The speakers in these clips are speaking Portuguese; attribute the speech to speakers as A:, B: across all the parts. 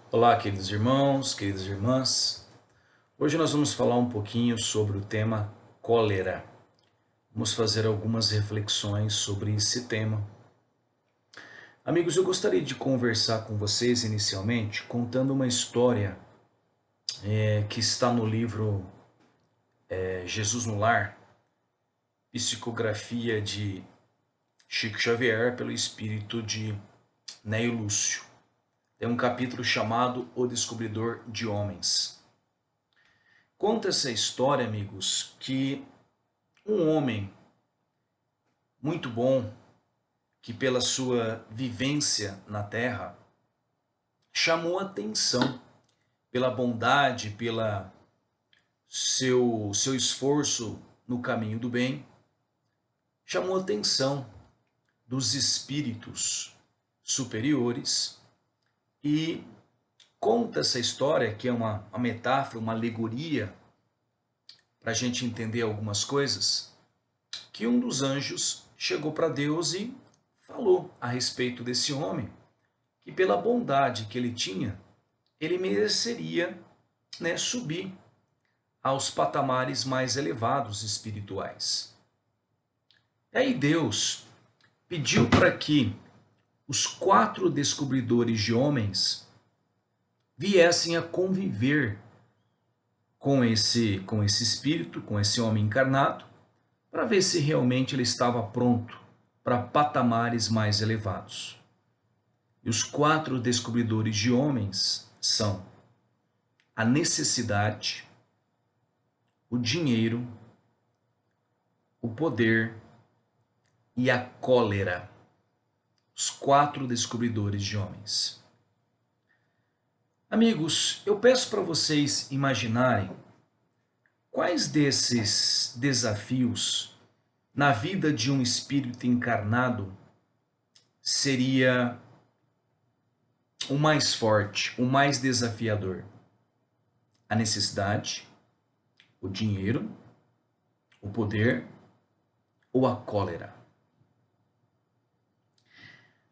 A: Olá, queridos irmãos, queridas irmãs. Hoje nós vamos falar um pouquinho sobre o tema cólera. Vamos fazer algumas reflexões sobre esse tema. Amigos, eu gostaria de conversar com vocês inicialmente contando uma história que está no livro Jesus no Lar, psicografia de Chico Xavier pelo espírito de Neio Lúcio. Tem um capítulo chamado O Descobridor de Homens. Conta essa história, amigos, que um homem muito bom, que pela sua vivência na terra, chamou atenção pela bondade, pela seu esforço no caminho do bem, chamou atenção dos espíritos superiores e conta essa história, que é uma metáfora, uma alegoria, para a gente entender algumas coisas, que um dos anjos chegou para Deus e falou a respeito desse homem, que pela bondade que ele tinha, ele mereceria, subir aos patamares mais elevados espirituais. E aí Deus pediu para que os 4 descobridores de homens viessem a conviver com esse espírito, com esse homem encarnado, para ver se realmente ele estava pronto para patamares mais elevados. E os 4 descobridores de homens são a necessidade, o dinheiro, o poder e a cólera. Os 4 descobridores de homens. Amigos, eu peço para vocês imaginarem quais desses desafios na vida de um espírito encarnado seria o mais forte, o mais desafiador. A necessidade, o dinheiro, o poder ou a cólera.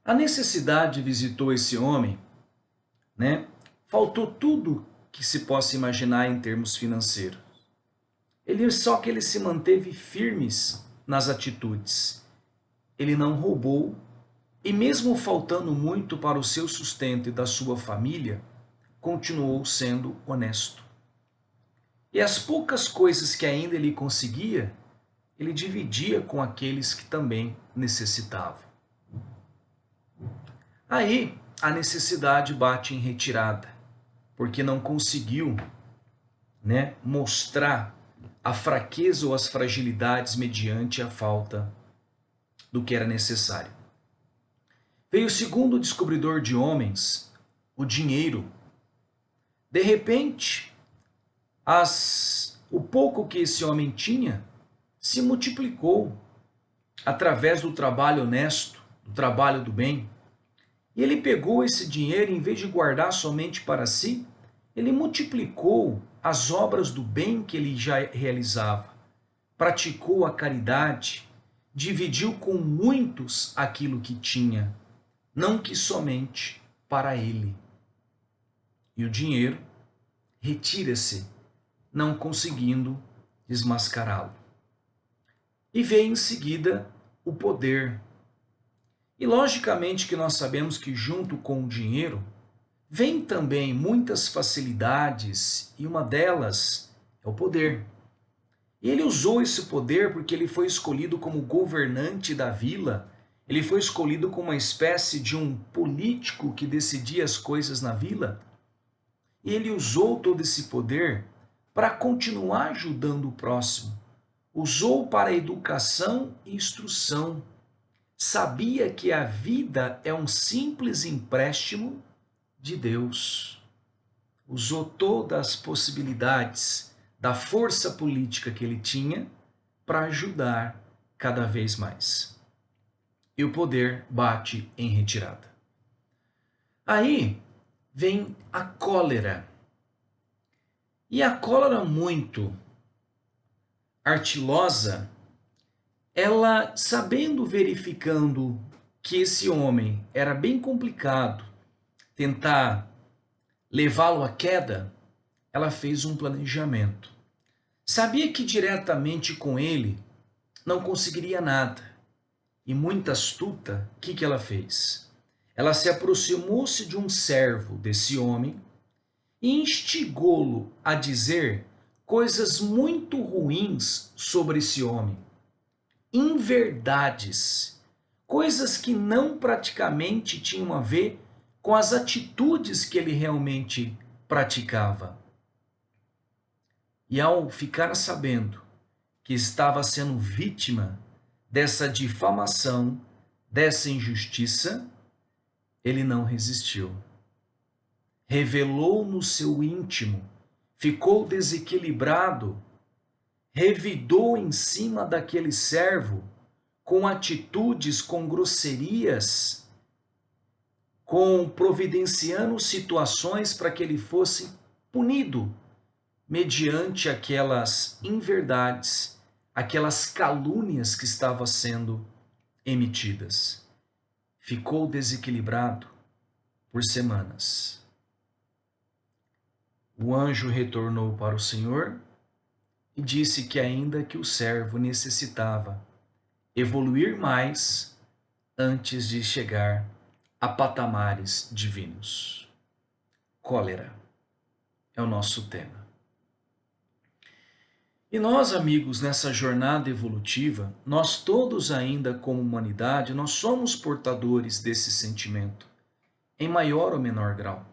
A: A necessidade visitou esse homem, Faltou tudo que se possa imaginar em termos financeiros. Só que ele se manteve firmes nas atitudes. Ele não roubou e mesmo faltando muito para o seu sustento e da sua família, continuou sendo honesto. E as poucas coisas que ainda ele conseguia, ele dividia com aqueles que também necessitavam. Aí a necessidade bate em retirada, porque não conseguiu, mostrar a fraqueza ou as fragilidades mediante a falta do que era necessário. Veio o segundo descobridor de homens, o dinheiro. De repente, o pouco que esse homem tinha se multiplicou através do trabalho honesto, do trabalho do bem. E ele pegou esse dinheiro, em vez de guardar somente para si, ele multiplicou as obras do bem que ele já realizava, praticou a caridade, dividiu com muitos aquilo que tinha, não que somente para ele. E o dinheiro retira-se, não conseguindo desmascará-lo. E vem em seguida o poder. E logicamente que nós sabemos que junto com o dinheiro vem também muitas facilidades e uma delas é o poder. E ele usou esse poder porque ele foi escolhido como governante da vila, ele foi escolhido como uma espécie de um político que decidia as coisas na vila. E ele usou todo esse poder para continuar ajudando o próximo. Usou para educação e instrução. Sabia que a vida é um simples empréstimo de Deus. Usou todas as possibilidades da força política que ele tinha para ajudar cada vez mais. E o poder bate em retirada. Aí vem a cólera. E a cólera muito artilosa, ela, sabendo, verificando que esse homem era bem complicado tentar levá-lo à queda, ela fez um planejamento. Sabia que diretamente com ele não conseguiria nada. E muito astuta, o que ela fez? Ela se aproximou-se de um servo desse homem e instigou-lo a dizer coisas muito ruins sobre esse homem, inverdades, coisas que não praticamente tinham a ver com as atitudes que ele realmente praticava. E ao ficar sabendo que estava sendo vítima dessa difamação, dessa injustiça, ele não resistiu. Revelou no seu íntimo, ficou desequilibrado, revidou em cima daquele servo com atitudes, com grosserias, com providenciando situações para que ele fosse punido mediante aquelas inverdades, aquelas calúnias que estavam sendo emitidas. Ficou desequilibrado por semanas. O anjo retornou para o Senhor e disse que ainda que o servo necessitava evoluir mais antes de chegar a patamares divinos. Cólera é o nosso tema. E nós, amigos, nessa jornada evolutiva, nós todos ainda como humanidade, nós somos portadores desse sentimento, em maior ou menor grau.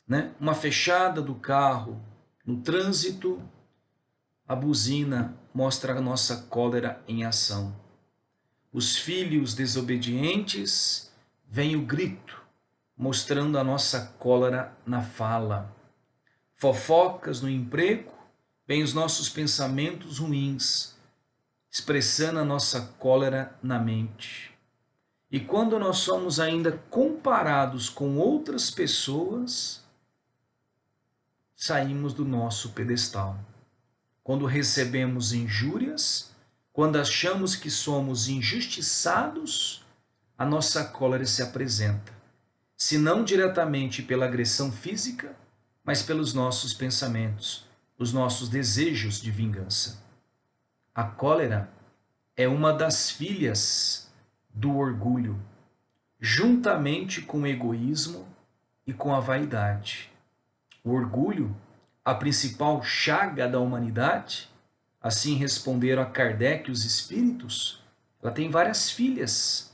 A: Né? Uma fechada do carro no trânsito, a buzina mostra a nossa cólera em ação. Os filhos desobedientes, vem o grito, mostrando a nossa cólera na fala. Fofocas no emprego, vem os nossos pensamentos ruins, expressando a nossa cólera na mente. E quando nós somos ainda comparados com outras pessoas, saímos do nosso pedestal. Quando recebemos injúrias, quando achamos que somos injustiçados, a nossa cólera se apresenta, se não diretamente pela agressão física, mas pelos nossos pensamentos, os nossos desejos de vingança. A cólera é uma das filhas do orgulho, juntamente com o egoísmo e com a vaidade. O orgulho, a principal chaga da humanidade, assim responderam a Kardec os espíritos, ela tem várias filhas,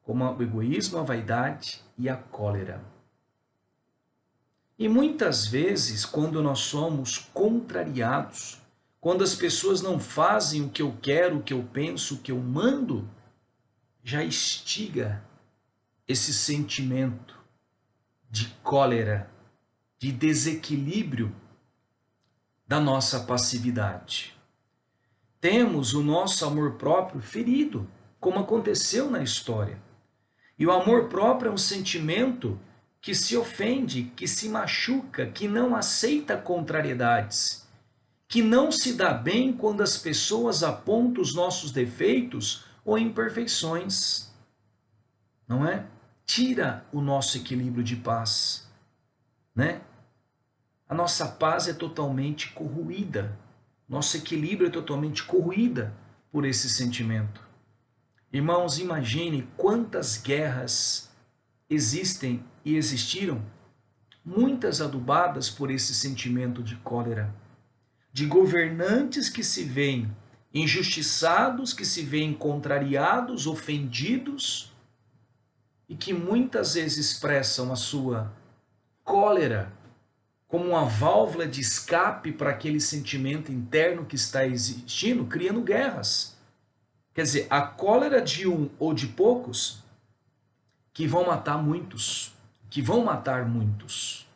A: como o egoísmo, a vaidade e a cólera. E muitas vezes, quando nós somos contrariados, quando as pessoas não fazem o que eu quero, o que eu penso, o que eu mando, já instiga esse sentimento de cólera, de desequilíbrio da nossa passividade. Temos o nosso amor próprio ferido, como aconteceu na história. E o amor próprio é um sentimento que se ofende, que se machuca, que não aceita contrariedades, que não se dá bem quando as pessoas apontam os nossos defeitos ou imperfeições. Não é? Tira o nosso equilíbrio de paz, né? A nossa paz é totalmente corroída, nosso equilíbrio é totalmente corroída por esse sentimento. Irmãos, imagine quantas guerras existem e existiram, muitas adubadas por esse sentimento de cólera, de governantes que se veem injustiçados, que se veem contrariados, ofendidos, e que muitas vezes expressam a sua cólera como uma válvula de escape para aquele sentimento interno que está existindo, criando guerras. Quer dizer, a cólera de um ou de poucos que vão matar muitos, que vão matar muitos.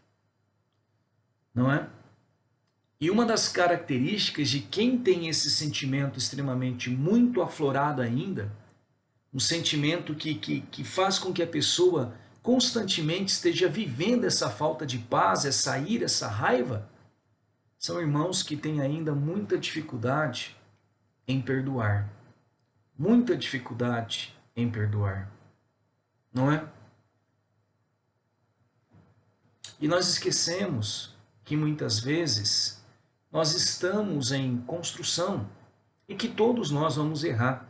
A: Não é? E uma das características de quem tem esse sentimento extremamente muito aflorado ainda, um sentimento que faz com que a pessoa constantemente esteja vivendo essa falta de paz, essa ira, essa raiva, são irmãos que têm ainda muita dificuldade em perdoar. Muita dificuldade em perdoar. Não é? E nós esquecemos que muitas vezes nós estamos em construção e que todos nós vamos errar.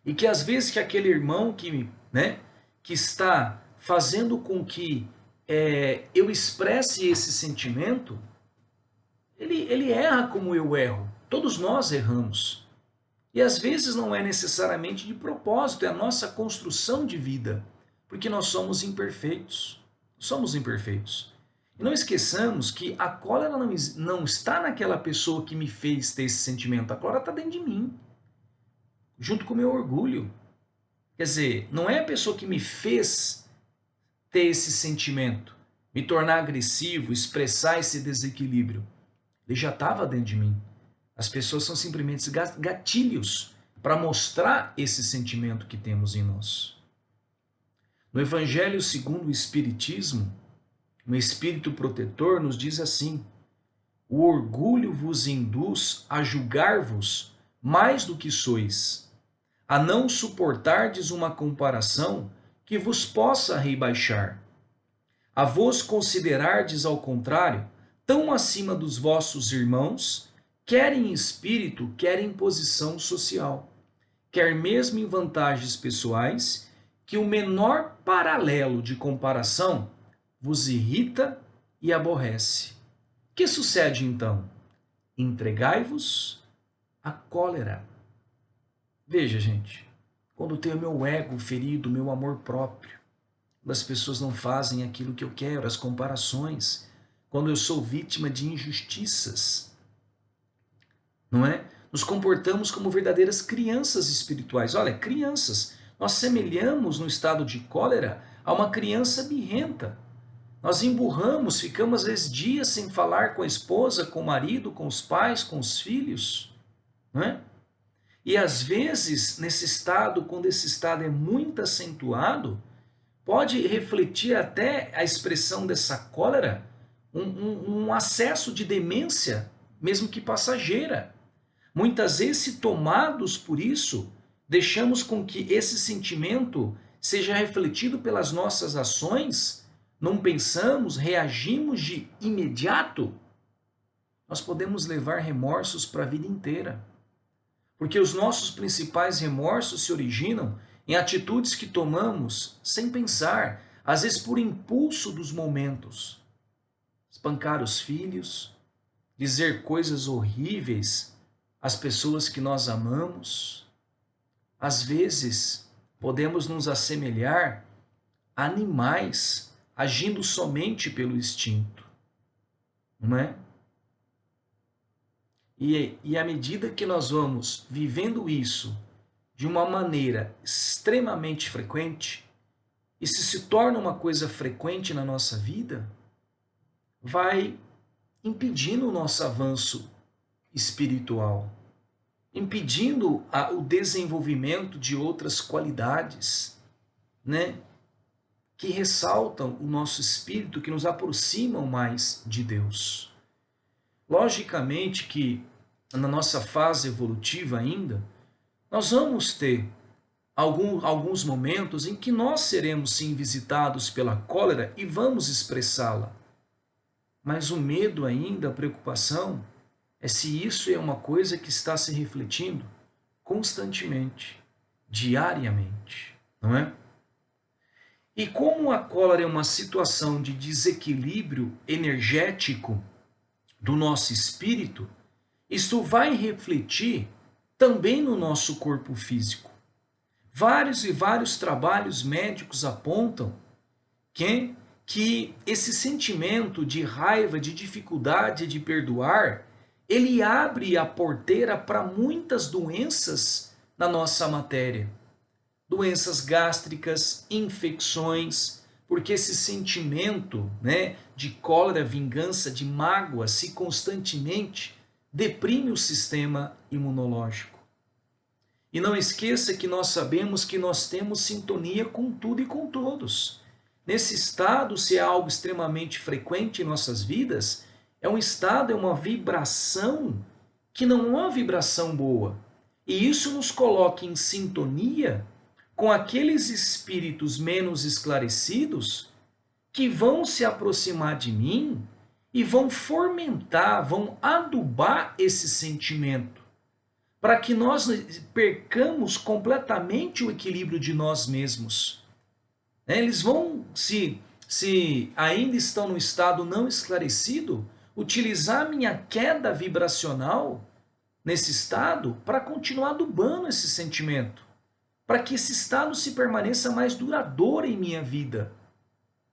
A: E que às vezes que aquele irmão que está fazendo com que eu expresse esse sentimento, ele erra como eu erro. Todos nós erramos. E às vezes não é necessariamente de propósito, é a nossa construção de vida, porque nós somos imperfeitos. Somos imperfeitos. E não esqueçamos que a cólera não está naquela pessoa que me fez ter esse sentimento, a cólera está dentro de mim, junto com o meu orgulho. Quer dizer, não é a pessoa que me fez ter esse sentimento, me tornar agressivo, expressar esse desequilíbrio. Ele já estava dentro de mim. As pessoas são simplesmente gatilhos para mostrar esse sentimento que temos em nós. No Evangelho segundo o Espiritismo, um espírito protetor nos diz assim: o orgulho vos induz a julgar-vos mais do que sois, a não suportardes uma comparação que vos possa rebaixar, a vos considerardes, ao contrário, tão acima dos vossos irmãos, quer em espírito, quer em posição social, quer mesmo em vantagens pessoais, que o menor paralelo de comparação vos irrita e aborrece. Que sucede então? Entregai-vos à cólera. Veja, gente, quando tenho meu ego ferido, meu amor próprio, quando as pessoas não fazem aquilo que eu quero, as comparações, quando eu sou vítima de injustiças, não é? Nos comportamos como verdadeiras crianças espirituais. Olha, crianças, nós semelhamos no estado de cólera a uma criança birrenta. Nós emburramos, ficamos às vezes dias sem falar com a esposa, com o marido, com os pais, com os filhos, não é? E às vezes, nesse estado, quando esse estado é muito acentuado, pode refletir até a expressão dessa cólera, um acesso de demência, mesmo que passageira. Muitas vezes, se tomados por isso, deixamos com que esse sentimento seja refletido pelas nossas ações, não pensamos, reagimos de imediato, nós podemos levar remorsos para a vida inteira. Porque os nossos principais remorsos se originam em atitudes que tomamos sem pensar, às vezes por impulso dos momentos. Espancar os filhos, dizer coisas horríveis às pessoas que nós amamos. Às vezes, podemos nos assemelhar a animais agindo somente pelo instinto, não é? E à medida que nós vamos vivendo isso de uma maneira extremamente frequente, e se torna uma coisa frequente na nossa vida, vai impedindo o nosso avanço espiritual, impedindo o desenvolvimento de outras qualidades, né, que ressaltam o nosso espírito, que nos aproximam mais de Deus. Logicamente que na nossa fase evolutiva ainda, nós vamos ter alguns momentos em que nós seremos sim visitados pela cólera e vamos expressá-la. Mas o medo ainda, a preocupação, é se isso é uma coisa que está se refletindo constantemente, diariamente, não é? E como a cólera é uma situação de desequilíbrio energético do nosso espírito, isto vai refletir também no nosso corpo físico. Vários e vários trabalhos médicos apontam que esse sentimento de raiva, de dificuldade de perdoar, ele abre a porteira para muitas doenças na nossa matéria. Doenças gástricas, infecções, porque esse sentimento, né, de cólera, vingança, de mágoa, se constantemente deprime o sistema imunológico. E não esqueça que nós sabemos que nós temos sintonia com tudo e com todos. Nesse estado, se é algo extremamente frequente em nossas vidas, é um estado, é uma vibração que não é uma vibração boa. E isso nos coloca em sintonia com aqueles espíritos menos esclarecidos que vão se aproximar de mim e vão fomentar, vão adubar esse sentimento, para que nós percamos completamente o equilíbrio de nós mesmos. Eles vão, se ainda estão no estado não esclarecido, utilizar minha queda vibracional nesse estado para continuar adubando esse sentimento, para que esse estado se permaneça mais duradouro em minha vida.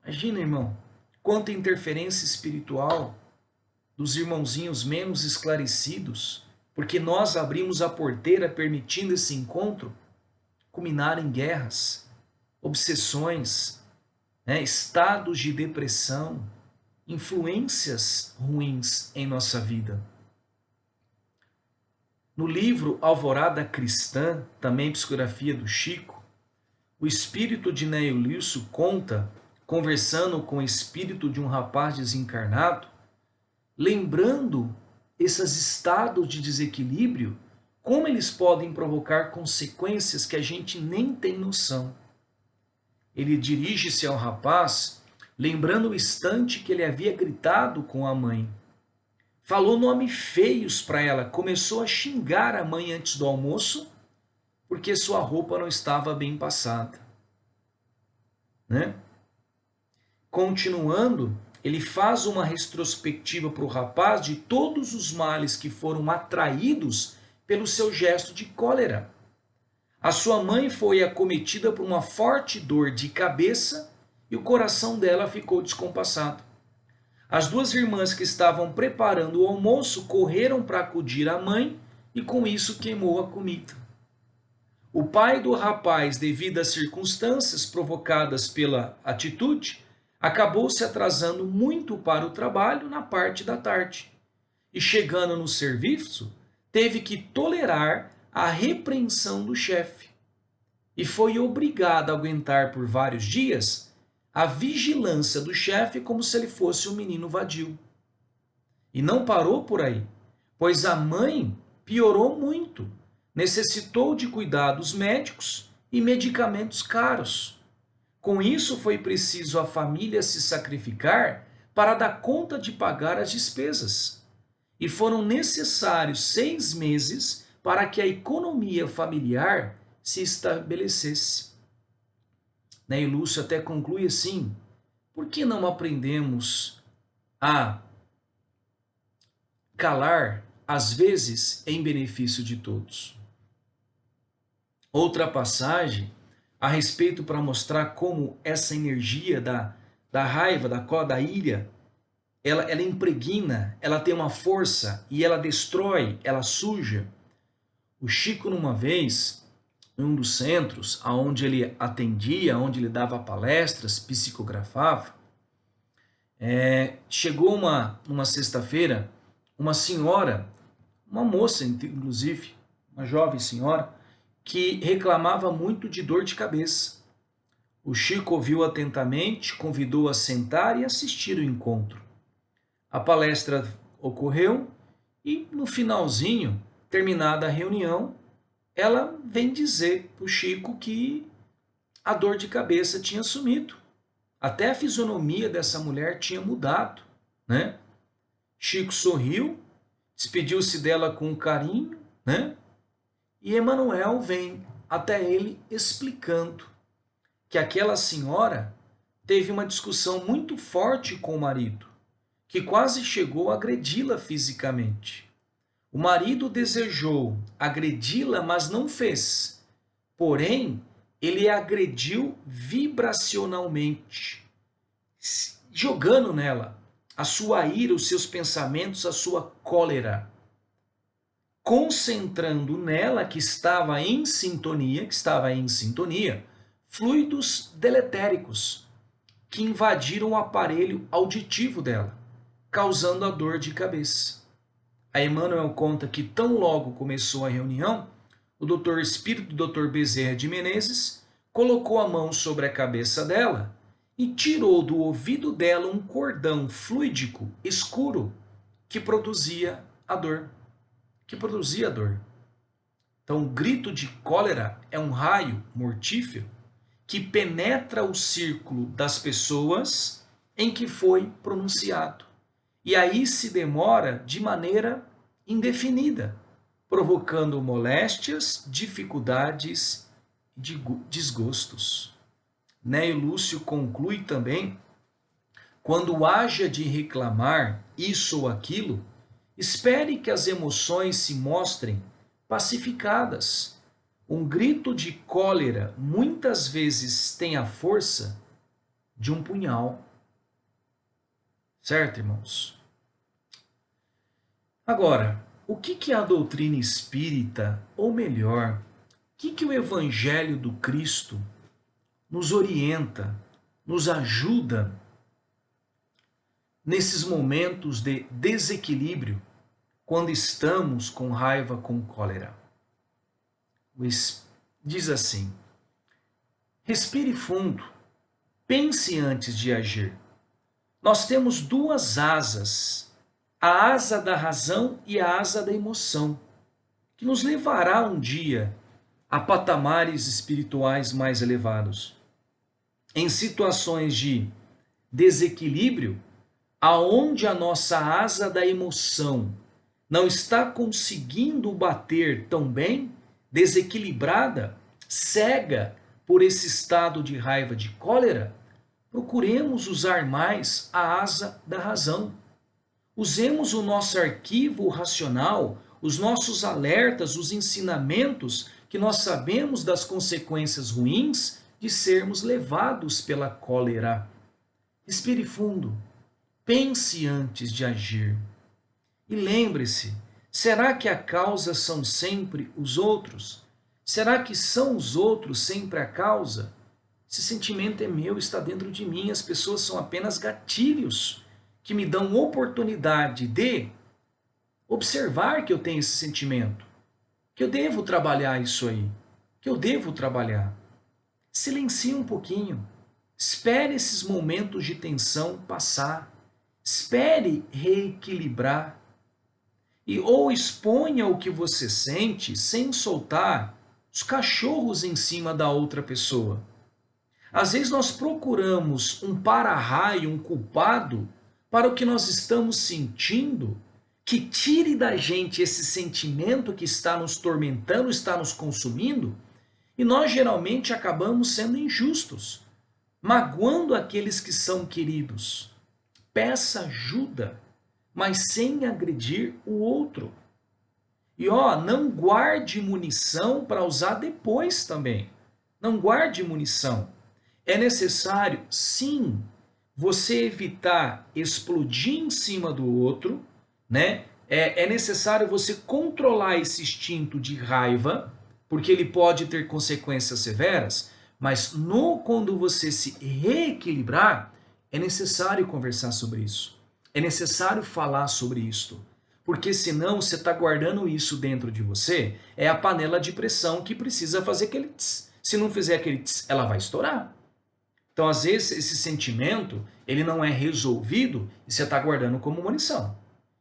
A: Imagina, irmão, quanta interferência espiritual dos irmãozinhos menos esclarecidos, porque nós abrimos a porteira permitindo esse encontro culminar em guerras, obsessões, estados de depressão, influências ruins em nossa vida. No livro Alvorada Cristã, também psicografia do Chico, o espírito de Neio Lúcio conta, conversando com o espírito de um rapaz desencarnado, lembrando esses estados de desequilíbrio, como eles podem provocar consequências que a gente nem tem noção. Ele dirige-se ao rapaz, lembrando o instante que ele havia gritado com a mãe. Falou nomes feios para ela, começou a xingar a mãe antes do almoço, porque sua roupa não estava bem passada. Continuando, ele faz uma retrospectiva para o rapaz de todos os males que foram atraídos pelo seu gesto de cólera. A sua mãe foi acometida por uma forte dor de cabeça e o coração dela ficou descompassado. As duas irmãs que estavam preparando o almoço correram para acudir a mãe e com isso queimou a comida. O pai do rapaz, devido às circunstâncias provocadas pela atitude, acabou se atrasando muito para o trabalho na parte da tarde. E chegando no serviço, teve que tolerar a repreensão do chefe. E foi obrigado a aguentar por vários dias a vigilância do chefe como se ele fosse um menino vadio. E não parou por aí, pois a mãe piorou muito, necessitou de cuidados médicos e medicamentos caros. Com isso foi preciso a família se sacrificar para dar conta de pagar as despesas. E foram necessários 6 meses para que a economia familiar se estabelecesse. E Lúcio até conclui assim: por que não aprendemos a calar, às vezes, em benefício de todos? Outra passagem a respeito para mostrar como essa energia da raiva, da cólera, da ira, ela impregna, ela tem uma força e ela destrói, ela suja. O Chico, numa vez, em um dos centros onde ele atendia, onde ele dava palestras, psicografava, chegou numa sexta-feira, uma senhora, uma moça inclusive, uma jovem senhora, que reclamava muito de dor de cabeça. O Chico ouviu atentamente, convidou a sentar e assistir o encontro. A palestra ocorreu e no finalzinho, terminada a reunião, ela vem dizer para o Chico que a dor de cabeça tinha sumido. Até a fisionomia dessa mulher tinha mudado, Chico sorriu, despediu-se dela com carinho, E Emmanuel vem até ele explicando que aquela senhora teve uma discussão muito forte com o marido, que quase chegou a agredi-la fisicamente. O marido desejou agredi-la, mas não fez. Porém, ele a agrediu vibracionalmente, jogando nela a sua ira, os seus pensamentos, a sua cólera, concentrando nela, que estava em sintonia, fluidos deletéricos que invadiram o aparelho auditivo dela, causando a dor de cabeça. A Emmanuel conta que tão logo começou a reunião, o doutor espírito do Dr. Bezerra de Menezes colocou a mão sobre a cabeça dela e tirou do ouvido dela um cordão fluídico escuro que produzia a dor. Então, o grito de cólera é um raio mortífero que penetra o círculo das pessoas em que foi pronunciado. E aí se demora de maneira indefinida, provocando moléstias, dificuldades e desgostos. Neio Lúcio conclui também: quando haja de reclamar isso ou aquilo, espere que as emoções se mostrem pacificadas. Um grito de cólera muitas vezes tem a força de um punhal. Certo, irmãos? Agora, o que a doutrina espírita, ou melhor, o que o Evangelho do Cristo nos orienta, nos ajuda nesses momentos de desequilíbrio, quando estamos com raiva, com cólera? Diz assim: respire fundo, pense antes de agir. Nós temos duas asas, a asa da razão e a asa da emoção, que nos levará um dia a patamares espirituais mais elevados. Em situações de desequilíbrio, aonde a nossa asa da emoção não está conseguindo bater tão bem, desequilibrada, cega por esse estado de raiva, de cólera, procuremos usar mais a asa da razão. Usemos o nosso arquivo racional, os nossos alertas, os ensinamentos que nós sabemos das consequências ruins de sermos levados pela cólera. Respire fundo, pense antes de agir. E lembre-se, será que a causa são sempre os outros? Será que são os outros sempre a causa? Esse sentimento é meu, está dentro de mim, as pessoas são apenas gatilhos que me dão oportunidade de observar que eu tenho esse sentimento, que eu devo trabalhar isso aí, que eu devo trabalhar. Silencie um pouquinho, espere esses momentos de tensão passar, espere reequilibrar ou exponha o que você sente sem soltar os cachorros em cima da outra pessoa. Às vezes nós procuramos um para-raio, um culpado para o que nós estamos sentindo, que tire da gente esse sentimento que está nos tormentando, está nos consumindo, e nós geralmente acabamos sendo injustos, magoando aqueles que são queridos. Peça ajuda, mas sem agredir o outro. E não guarde munição para usar depois também. Não guarde munição. É necessário, sim, você evitar explodir em cima do outro, né? É necessário você controlar esse instinto de raiva, porque ele pode ter consequências severas, mas quando você se reequilibrar, é necessário conversar sobre isso. É necessário falar sobre isto. Porque senão você está guardando isso dentro de você, é a panela de pressão que precisa fazer aquele tss. Se não fizer aquele tss, ela vai estourar. Então, às vezes, esse sentimento, ele não é resolvido e você está guardando como munição.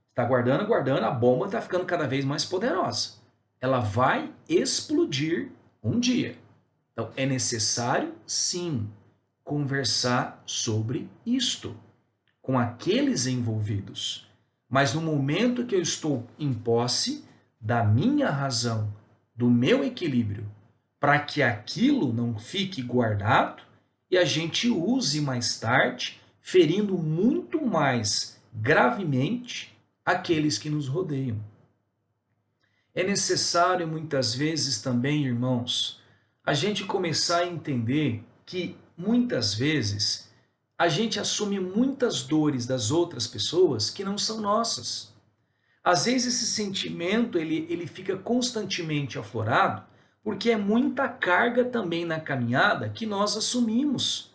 A: Está guardando, guardando, a bomba está ficando cada vez mais poderosa. Ela vai explodir um dia. Então, é necessário, sim, conversar sobre isto com aqueles envolvidos. Mas no momento que eu estou em posse da minha razão, do meu equilíbrio, para que aquilo não fique guardado e a gente use mais tarde, ferindo muito mais gravemente aqueles que nos rodeiam. É necessário muitas vezes também, irmãos, a gente começar a entender que muitas vezes a gente assume muitas dores das outras pessoas que não são nossas. Às vezes esse sentimento ele fica constantemente aflorado porque é muita carga também na caminhada que nós assumimos.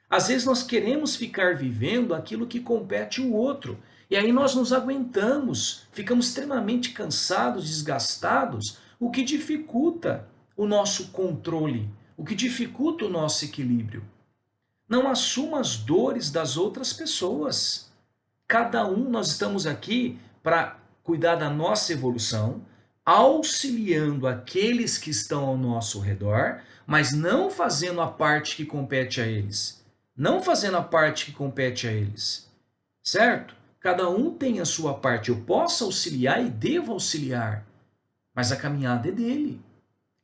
A: Às vezes nós queremos ficar vivendo aquilo que compete o outro. E aí nós nos aguentamos, ficamos extremamente cansados, desgastados, o que dificulta o nosso controle, o que dificulta o nosso equilíbrio. Não assuma as dores das outras pessoas. Cada um, nós estamos aqui para cuidar da nossa evolução, auxiliando aqueles que estão ao nosso redor, mas não fazendo a parte que compete a eles. não fazendo a parte que compete a eles, certo? Cada um tem a sua parte. Eu posso auxiliar e devo auxiliar, mas a caminhada é dele.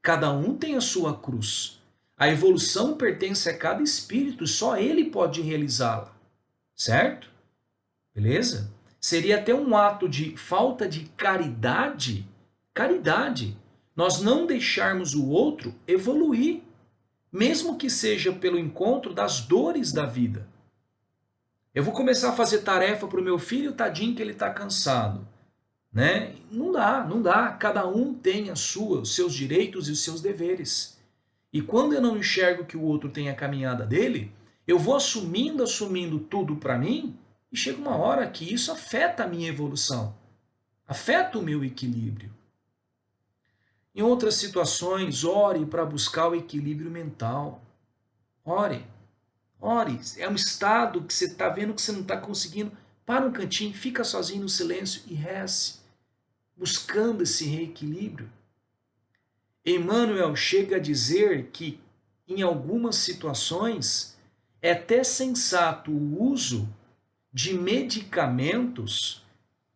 A: Cada um tem a sua cruz. A evolução pertence a cada espírito, só ele pode realizá-la, certo? Beleza? Seria até um ato de falta de caridade, nós não deixarmos o outro evoluir, mesmo que seja pelo encontro das dores da vida. Eu vou começar a fazer tarefa para o meu filho, tadinho que ele está cansado, né? Não dá, não dá. Cada um tem os seus direitos e os seus deveres. E quando eu não enxergo que o outro tem a caminhada dele, eu vou assumindo tudo para mim, e chega uma hora que isso afeta a minha evolução, afeta o meu equilíbrio. Em outras situações, ore para buscar o equilíbrio mental. Ore, ore. É um estado que você está vendo que você não está conseguindo. Para um cantinho, fica sozinho no silêncio e reze, buscando esse reequilíbrio. Emmanuel chega a dizer que, em algumas situações, é até sensato o uso de medicamentos,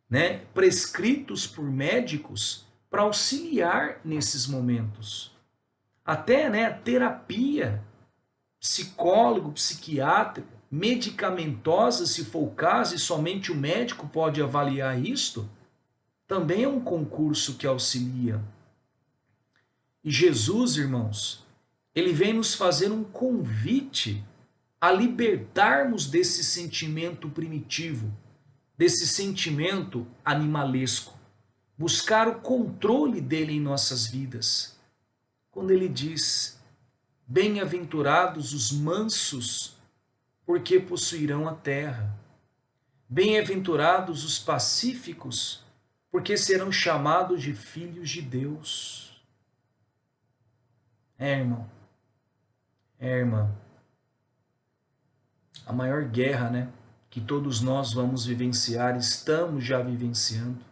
A: né, prescritos por médicos para auxiliar nesses momentos. Até, né, terapia psicólogo, psiquiátrica, medicamentosa, se for o caso, e somente o médico pode avaliar isto, também é um concurso que auxilia. E Jesus, irmãos, ele vem nos fazer um convite a libertarmos desse sentimento primitivo, desse sentimento animalesco, buscar o controle dele em nossas vidas. Quando ele diz: bem-aventurados os mansos, porque possuirão a terra. Bem-aventurados os pacíficos, porque serão chamados de filhos de Deus. Irmão, irmã, a maior guerra, né, que todos nós vamos vivenciar, estamos já vivenciando,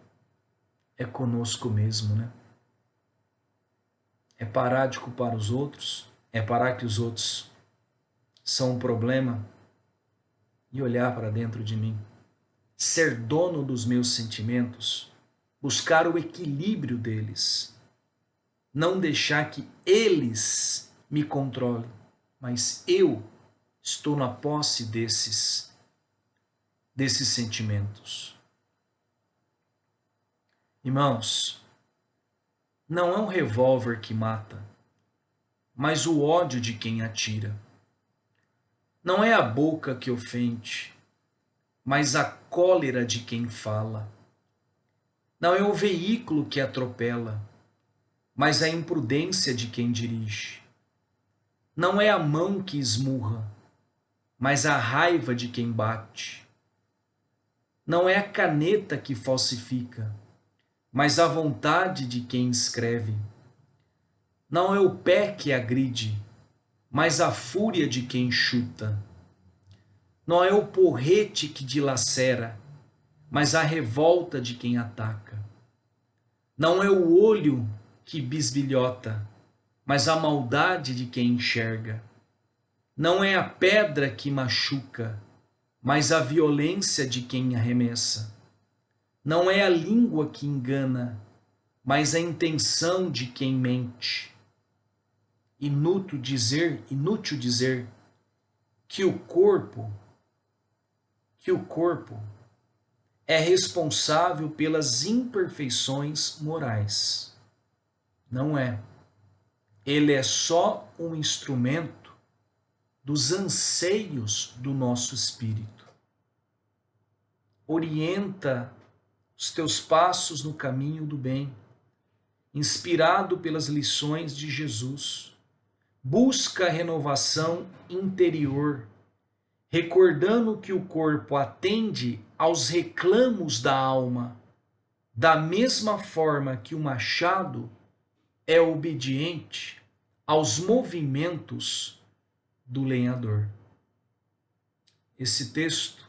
A: é conosco mesmo, né? É parar de culpar os outros, é parar que os outros são um problema e olhar para dentro de mim. Ser dono dos meus sentimentos, buscar o equilíbrio deles, não deixar que eles me controlem, mas eu estou na posse desses sentimentos. Irmãos, não é um revólver que mata, mas o ódio de quem atira. Não é a boca que ofende, mas a cólera de quem fala. Não é o veículo que atropela, mas a imprudência de quem dirige. Não é a mão que esmurra, mas a raiva de quem bate. Não é a caneta que falsifica, mas a vontade de quem escreve. Não é o pé que agride, mas a fúria de quem chuta. Não é o porrete que dilacera, mas a revolta de quem ataca. Não é o olho que bisbilhota, mas a maldade de quem enxerga. Não é a pedra que machuca, mas a violência de quem arremessa. Não é a língua que engana, mas a intenção de quem mente. Inútil dizer que o corpo é responsável pelas imperfeições morais. Não é. Ele é só um instrumento dos anseios do nosso espírito. Orienta os teus passos no caminho do bem, inspirado pelas lições de Jesus. Busca a renovação interior, recordando que o corpo atende aos reclamos da alma, da mesma forma que o machado é obediente aos movimentos do lenhador. Esse texto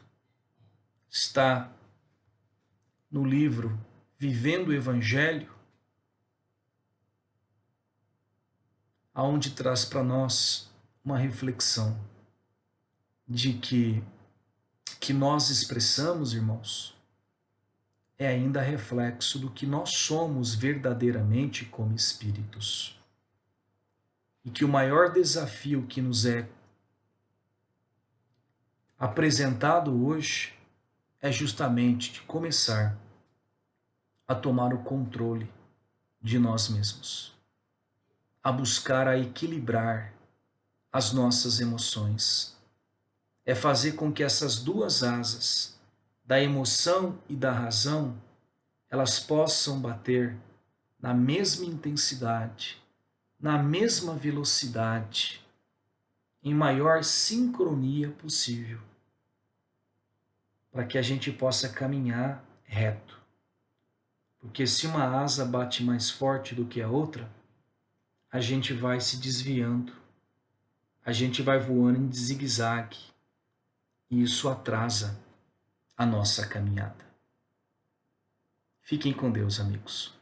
A: está no livro Vivendo o Evangelho, aonde traz para nós uma reflexão. de que nós expressamos, irmãos, é ainda reflexo do que nós somos verdadeiramente como espíritos. E que o maior desafio que nos é apresentado hoje é justamente de começar a tomar o controle de nós mesmos, a buscar a equilibrar as nossas emoções. É fazer com que essas duas asas, da emoção e da razão, elas possam bater na mesma intensidade, na mesma velocidade, em maior sincronia possível, para que a gente possa caminhar reto. Porque se uma asa bate mais forte do que a outra, a gente vai se desviando, a gente vai voando em zigue-zague, e isso atrasa a nossa caminhada. Fiquem com Deus, amigos.